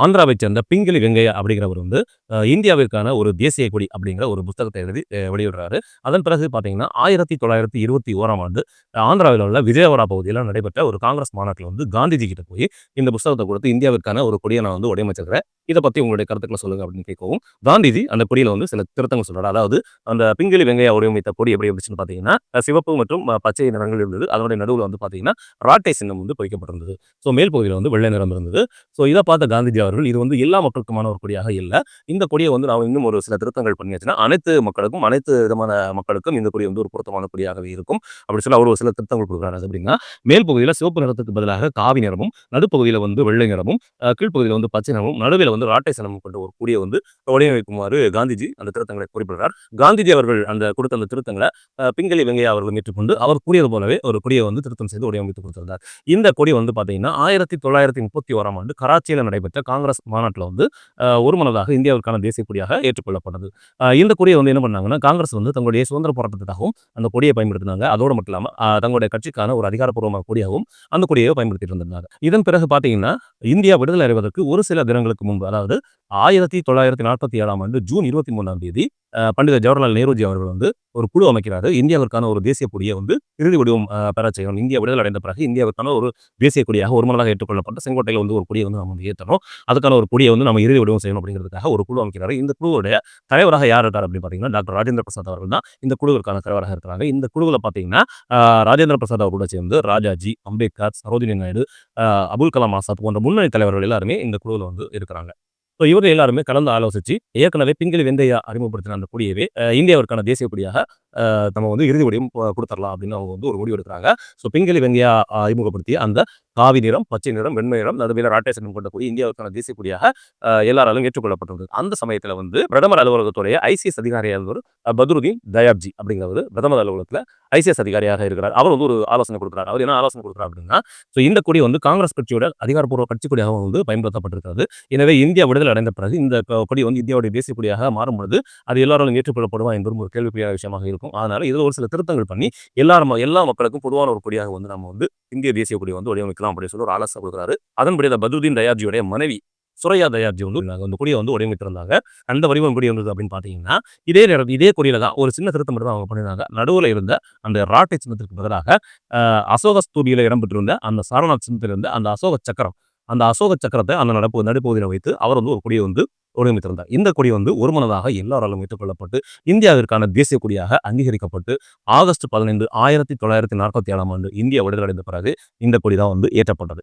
ஆந்திராவைச் சேர்ந்த பிங்கிலி வெங்கையா அப்படிங்கிறவர் வந்து இந்தியாவிற்கான ஒரு தேசிய கொடி அப்படிங்கிற ஒரு புத்தகத்தை எழுதி வெளியிடுறாரு. அதன் பிறகு பார்த்தீங்கன்னா, 1921ஆம் ஆண்டு ஆந்திராவில உள்ள விஜயவாடா பகுதியில நடைபெற்ற ஒரு காங்கிரஸ் மாநாட்டில வந்து காந்திஜி கிட்ட போய் இந்த புத்தகத்த குடுத்து இந்தியாவிற்கான ஒரு கொடிய நான் வந்து வடிவமைச்சிருக்கிறேன். இத பத்தி உங்களுடைய கருத்துக்கள சொல்லுங்க அப்படின்னு கேட்கவும், காந்திஜி அந்த கொடியில வந்து சில திருத்தங்கள் சொல்றாரு. அதாவது அந்த பிங்கிலி வெங்கையா வடிவமைத்த கொடி எப்படி இருந்துச்சுன்னு பார்த்தீங்கன்னா, சிவப்பு மற்றும் பச்சை நிறங்கள் இருந்தது. அதனுடைய நடுவுல வந்து பார்த்தீங்கன்னா, ராட்டை சின்னம் வந்து பொறிக்கப்பட்டிருந்தது. மேல் பகுதியில வந்து வெள்ளை நிறம் இருந்தது. இத பார்த்த காந்திஜி அவர்கள் இது வந்து எல்லா மக்களுக்குமான ஒரு கொடியாக இல்ல. இந்த கொடிய வந்து நாம இன்னும் ஒரு சில திருத்தங்கள் பண்ணியாச்சுன்னா, அனைத்து மக்களுக்கும், அனைத்து விதமான மக்களுக்கும் இந்த கொடி வந்து ஒரு பொருத்தமான கொடியாகவே இருக்கும். அப்படி சொல்லி அவர் ஒரு சில திருத்தங்கள் குடுக்குறாரு. அது எப்படின்னா, மேல் பகுதியில சிவப்பு நிறத்துக்கு பதிலாக காவி நிறமும், நடுப்பகுதியில வந்து வெள்ளை நிறமும், கீழ்ப்பகுதியில வந்து பச்சை நிறமும், நடுவில வந்து ராட்டை சின்னமும் கொண்ட ஒரு கொடிய வந்து வடிவமைக்குமாறு காந்திஜி அந்த திருத்தங்களை குறிப்பிடுறார். காந்திஜி அவர்கள் கொடுத்த அந்த திருத்தங்கள பிங்கலி வெங்கையா அவர்கள் ஏற்றுக்கொண்டு, அவர் கூறியது போலவே ஒரு கொடிய வந்து திருத்தம் செய்து வடிவமைத்து கொடுத்திருந்தார். இந்த கொடி வந்து பார்த்தீங்கன்னா, 1931ஆம் ஆண்டு கராச்சியில நடைபெற்ற காங்கிரஸ் மாநாட்டில வந்து ஒருமனதாக இந்தியாவிற்கான தேசிய கொடியாக ஏற்றுக்கொள்ளப்பட்டது. இந்த கொடிய வந்து என்ன பண்ணாங்கன்னா, காங்கிரஸ் வந்து தங்களுடைய சுதந்திர போராட்டத்துக்காகவும் அந்த கொடிய பயன்படுத்தினாங்க. அதோடு மட்டும் இல்லாம தங்களுடைய கட்சிக்கான ஒரு அதிகாரப்பூர்வமான கொடியாகவும் அந்த கொடிய பயன்படுத்திட்டு இருந்திருந்தாங்க. இதன் பிறகு பார்த்தீங்கன்னா, இந்தியா விடுதலை அடைவதற்கு ஒரு சில தினங்களுக்கு முன்பு, அதாவது 1947ஆம் ஆண்டு ஜூன் 23ஆம் தேதி பண்டித ஜவஹர்லால் நேருஜி அவர்கள் வந்து ஒரு குழு அமைக்கிறாரு. இந்தியாவிற்கான ஒரு தேசிய கொடிய வந்து இறுதி வடிவம் பெறச் செய்யணும். இந்தியா விடுதலை அடைந்த பிறகு இந்தியாவிற்கான ஒரு தேசிய கொடியாக ஒருமனதாக ஏற்றுக்கொள்ளப்பட்ட செங்கோட்டையில வந்து ஒரு கொடிய வந்து நம்ம வந்து ஏத்தணும். அதுக்கான ஒரு கொடிய வந்து நம்ம இறுதி வடிவம் செய்யணும் அப்படிங்கிறதுக்காக ஒரு குழு அமைக்கிறாரு. இந்த குழுவுடைய தலைவராக யார் இருக்கார் அப்படின்னு பார்த்தீங்கன்னா, டாக்டர் ராஜேந்திர பிரசாத் அவர்கள் தான் இந்த குழுவிற்கான தலைவராக இருக்கிறாங்க. இந்த குழுவுல பார்த்தீங்கன்னா, ராஜேந்திர பிரசாத் அவர் கூட சேர்ந்து ராஜாஜி, அம்பேத்கர், சரோஜினி நாயுடு, அபுல் கலாம் ஆசாத் போன்ற முன்னணி தலைவர்கள் எல்லாருமே இந்த குழுவுல வந்து இருக்கிறாங்க. இவர்கள் எல்லாருமே கலந்து ஆலோசிச்சு, ஏற்கனவே பிங்கிலி வெங்கையா அறிமுகப்படுத்தின அந்த கொடியவே இந்தியாவிற்கான தேசிய கொடியாக நம்ம வந்து இறுதி வடிவம் குடுத்துறலாம் அப்படின்னு அவங்க வந்து ஒரு முடிவு எடுக்கிறாங்க. பிங்கிலி வெங்கையா அறிமுகப்படுத்திய அந்த காவி நிறம், பச்சை நிறம், வெண்மை நிறம், நடுவில ராட்டை சின்னம் கொண்ட கொடி இந்தியாவுக்கான தேசிய கொடியாக எல்லாராலும் ஏற்றுக்கொள்ளப்பட்டிருந்தது. அந்த சமயத்துல வந்து பிரதமர் அலுவலகத்துடைய ஐசிஎஸ் அதிகாரியா இருந்தவர் பத்ருதீன் தயாப்ஜி அப்படிங்கிறவரு பிரதமர் அலுவலகத்துல ஐசிஎஸ் அதிகாரியாக இருக்கிறார். அவர் வந்து ஒரு ஆலோசனை கொடுக்கிறார். அவர் என்ன ஆலோசனை கொடுக்கிறார் அப்படின்னா, இந்த கொடி வந்து காங்கிரஸ் கட்சியோட அதிகாரப்பூர்வ கட்சி கொடியாக வந்து பயன்படுத்தப்பட்டிருக்கிறது. எனவே இந்தியா விடுதலை அடைந்த பிறகு இந்த கொடி வந்து இந்தியாவுடைய தேசிய கொடியாக மாறும் பொழுது அது எல்லாராலும் ஏற்றுக்கொள்ளப்படுமா என்பதும் ஒரு கேள்விக்குரிய விஷயமாக இருக்கும். அதனால இதுல ஒரு சில திருத்தங்கள் பண்ணி எல்லா மக்களுக்கும் பொதுவான ஒரு கொடியாக வந்து நம்ம வந்து இந்திய தேசிய கொடியை வந்து வடிவமைக்கலாம் அப்படின்னு சொல்லி ஒரு ஆலோசனை கொடுக்குறாரு. அதன்படி பத்ருதீன் தயாப்ஜியுடைய மனைவி சுரையா தயாப்ஜி வந்து அந்த கொடியை வந்து வடிவமைத்திருந்தாங்க. அந்த வடிவம் எப்படி இருந்தது அப்படின்னு பார்த்தீங்கன்னா, இதே கொடியில தான் ஒரு சின்ன திருத்தம் மட்டும் தான் அவங்க பண்ணியிருந்தாங்க. நடுவுல இருந்த அந்த ராட்டை சின்னத்திற்கு பதிலாக அசோக ஸ்தூபியில இடம்பெற்றிருந்த அந்த சாரநாத் சின்னத்தில் இருந்த அந்த அசோக சக்கரம், அந்த அசோக சக்கரத்தை அந்த நடுப்பகுதியில வைத்து அவர் வந்து ஒரு கொடியை வந்து வடிவமைத்திருந்தார். இந்த கொடி வந்து ஒருமனதாக எல்லாராலும் ஏற்றுக்கொள்ளப்பட்டு இந்தியாவிற்கான தேசிய கொடியாக அங்கீகரிக்கப்பட்டு ஆகஸ்ட் 15, 1947ஆம் ஆண்டு இந்தியா விடுதலை அடைந்த பிறகு இந்த கொடி தான் வந்து ஏற்றப்பட்டது.